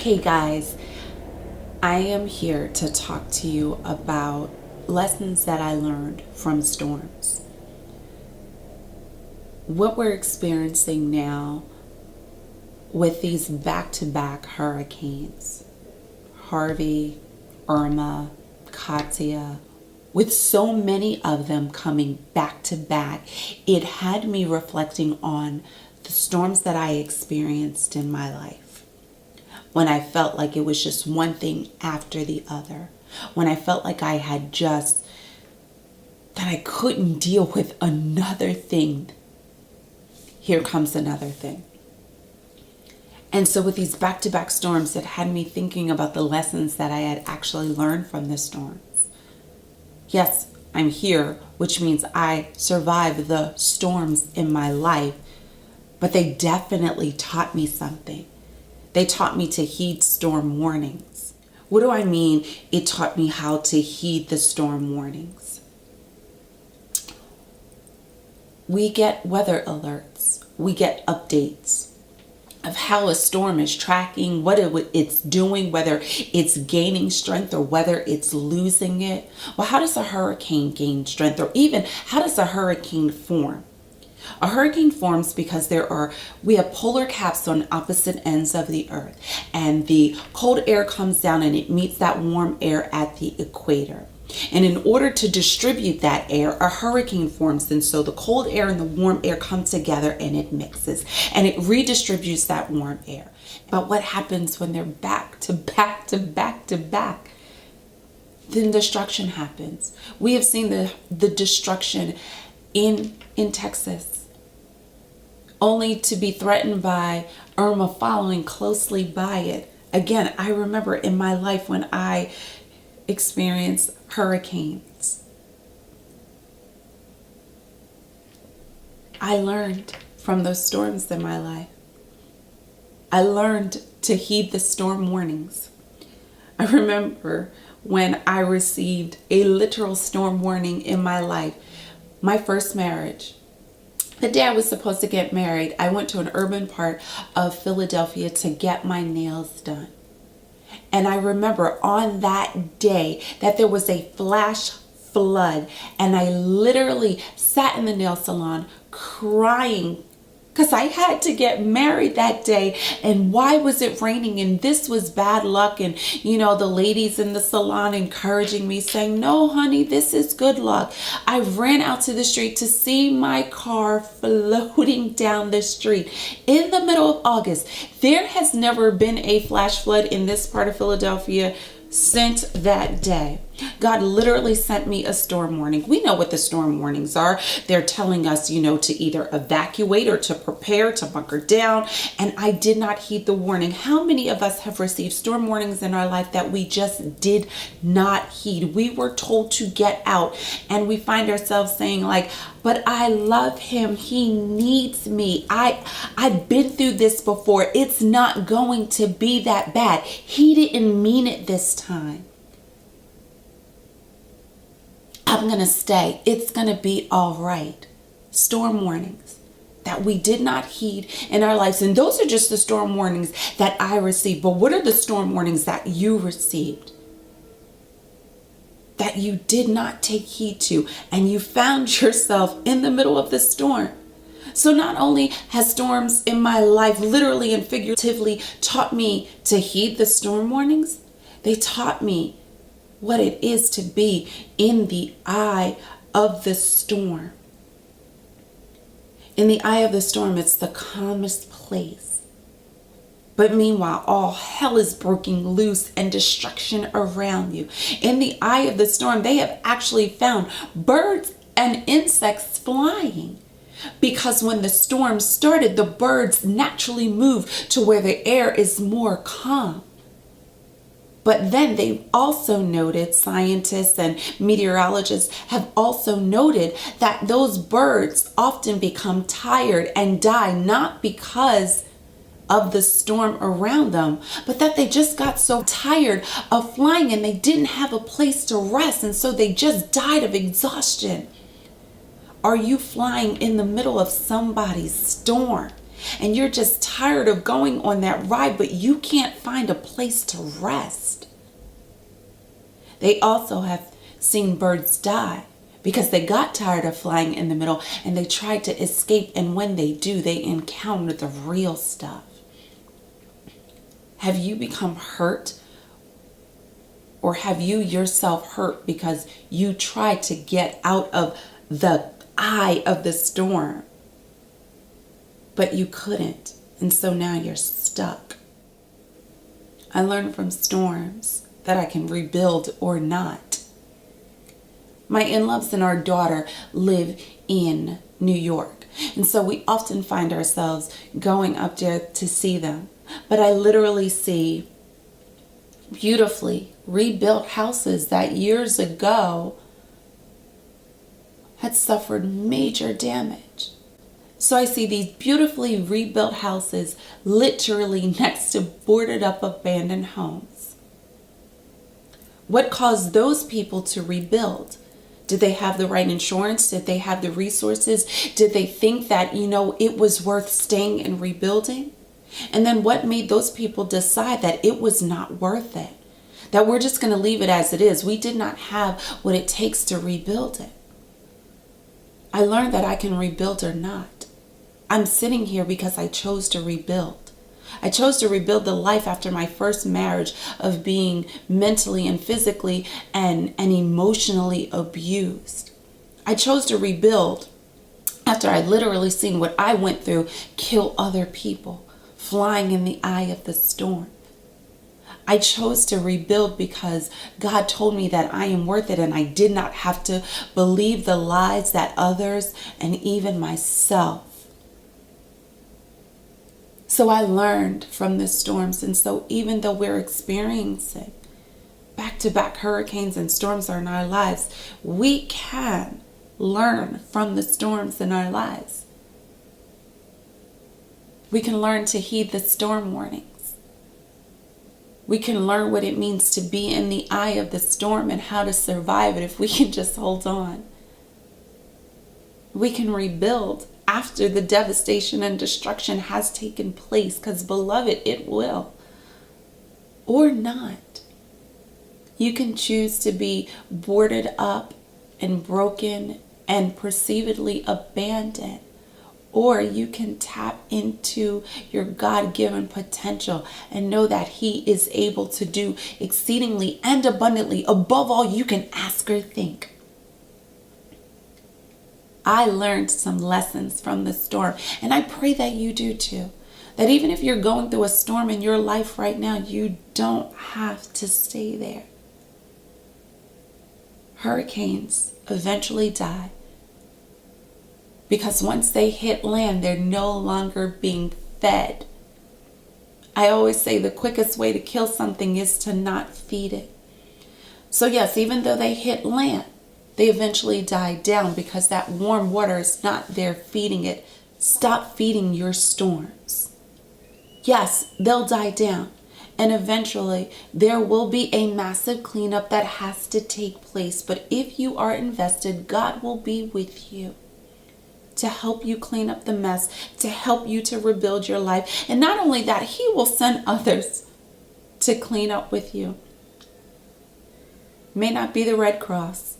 Hey guys, I am here to talk to you about lessons that I learned from storms. What we're experiencing now with these back-to-back hurricanes, Harvey, Irma, Katia, with so many of them coming back to back, it had me reflecting on the storms that I experienced in my life. When I felt like it was just one thing after the other. When I felt like that I couldn't deal with another thing. Here comes another thing. And so with these back-to-back storms, it had me thinking about the lessons that I had actually learned from the storms. Yes, I'm here, which means I survived the storms in my life, but they definitely taught me something. They taught me to heed storm warnings. What do I mean? It taught me how to heed the storm warnings. We get weather alerts. We get updates of how a storm is tracking, what it's doing, whether it's gaining strength or whether it's losing it. Well, how does a hurricane gain strength, or even how does a hurricane form? A hurricane forms because we have polar caps on opposite ends of the earth, and the cold air comes down and it meets that warm air at the equator. And in order to distribute that air, a hurricane forms. And so the cold air and the warm air come together and it mixes and it redistributes that warm air. But what happens when they're back to back to back to back? Then destruction happens. We have seen the destruction in Texas, only to be threatened by Irma following closely by it. Again, I remember in my life when I experienced hurricanes, I learned from those storms in my life. I learned to heed the storm warnings. I remember when I received a literal storm warning in my life. My first marriage. The day I was supposed to get married, I went to an urban part of Philadelphia to get my nails done. And I remember on that day that there was a flash flood, and I literally sat in the nail salon crying because I had to get married that day. And why was it raining? And this was bad luck. And, the ladies in the salon encouraging me, saying, no, honey, this is good luck. I ran out to the street to see my car floating down the street in the middle of August. There has never been a flash flood in this part of Philadelphia since that day. God literally sent me a storm warning. We know what the storm warnings are. They're telling us, to either evacuate or to prepare, to bunker down. And I did not heed the warning. How many of us have received storm warnings in our life that we just did not heed? We were told to get out, and we find ourselves saying but I love him. He needs me. I've been through this before. It's not going to be that bad. He didn't mean it this time. I'm going to stay. It's going to be all right. Storm warnings that we did not heed in our lives. And those are just the storm warnings that I received. But what are the storm warnings that you received that you did not take heed to, and you found yourself in the middle of the storm? So not only has storms in my life literally and figuratively taught me to heed the storm warnings, they taught me what it is to be in the eye of the storm. In the eye of the storm, it's the calmest place. But meanwhile, all hell is breaking loose and destruction around you. In the eye of the storm, they have actually found birds and insects flying. Because when the storm started, the birds naturally moved to where the air is more calm. But then they also noted, scientists and meteorologists have also noted that those birds often become tired and die, not because of the storm around them, but that they just got so tired of flying and they didn't have a place to rest, and so they just died of exhaustion. Are you flying in the middle of somebody's storm? and you're just tired of going on that ride, but you can't find a place to rest. They also have seen birds die because they got tired of flying in the middle and they tried to escape, and when they do, they encounter the real stuff. Have you become hurt? Or have you yourself hurt because you tried to get out of the eye of the storm, but you couldn't, and so now you're stuck? I learned from storms that I can rebuild or not. My in-laws and our daughter live in New York, and so we often find ourselves going up there to see them. But I literally see beautifully rebuilt houses that years ago had suffered major damage. So I see these beautifully rebuilt houses literally next to boarded up abandoned homes. What caused those people to rebuild? Did they have the right insurance? Did they have the resources? Did they think that, it was worth staying and rebuilding? And then what made those people decide that it was not worth it? That we're just going to leave it as it is. We did not have what it takes to rebuild it. I learned that I can rebuild or not. I'm sitting here because I chose to rebuild. I chose to rebuild the life after my first marriage of being mentally and physically and emotionally abused. I chose to rebuild after I literally seen what I went through kill other people, flying in the eye of the storm. I chose to rebuild because God told me that I am worth it, and I did not have to believe the lies that others and even myself. So I learned from the storms, and so even though we're experiencing back-to-back hurricanes and storms in our lives, we can learn from the storms in our lives. We can learn to heed the storm warnings. We can learn what it means to be in the eye of the storm and how to survive it if we can just hold on. We can rebuild after the devastation and destruction has taken place, because beloved, it will. Or not. You can choose to be boarded up and broken and perceivedly abandoned. Or you can tap into your God-given potential and know that He is able to do exceedingly and abundantly above all you can ask or think. I learned some lessons from the storm, and I pray that you do too. That even if you're going through a storm in your life right now, you don't have to stay there. Hurricanes eventually die, because once they hit land, they're no longer being fed. I always say the quickest way to kill something is to not feed it. So yes, even though they hit land, they eventually die down because that warm water is not there feeding it. Stop feeding your storms. Yes, they'll die down. And eventually there will be a massive cleanup that has to take place. But if you are invested, God will be with you to help you clean up the mess, to help you to rebuild your life. And not only that, He will send others to clean up with you. May not be the Red Cross,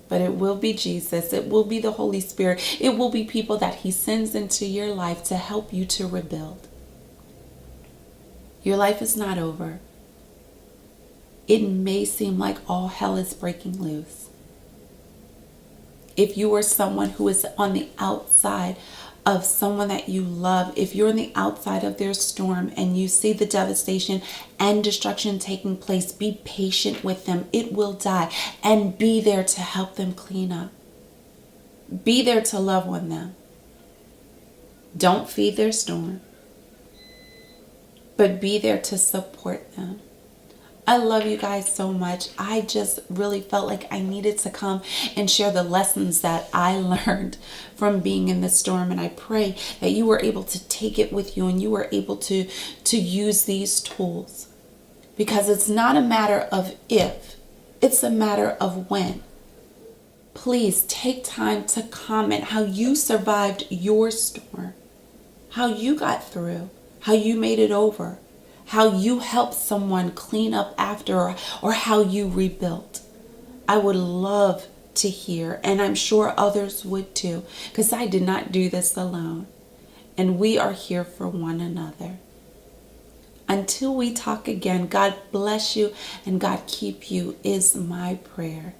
but it will be Jesus. It will be the Holy Spirit. It will be people that He sends into your life to help you to rebuild. Your life is not over. It may seem like all hell is breaking loose. If you are someone who is on the outside of someone that you love, if you're on the outside of their storm and you see the devastation and destruction taking place, be patient with them. It will die, and be there to help them clean up. Be there to love on them. Don't feed their storm, but be there to support them. I love you guys so much. I just really felt like I needed to come and share the lessons that I learned from being in the storm. And I pray that you were able to take it with you and you were able to use these tools. Because it's not a matter of if, it's a matter of when. Please take time to comment how you survived your storm, how you got through, how you made it over, how you helped someone clean up after, or how you rebuilt. I would love to hear, and I'm sure others would too, because I did not do this alone. And we are here for one another. Until we talk again, God bless you and God keep you is my prayer.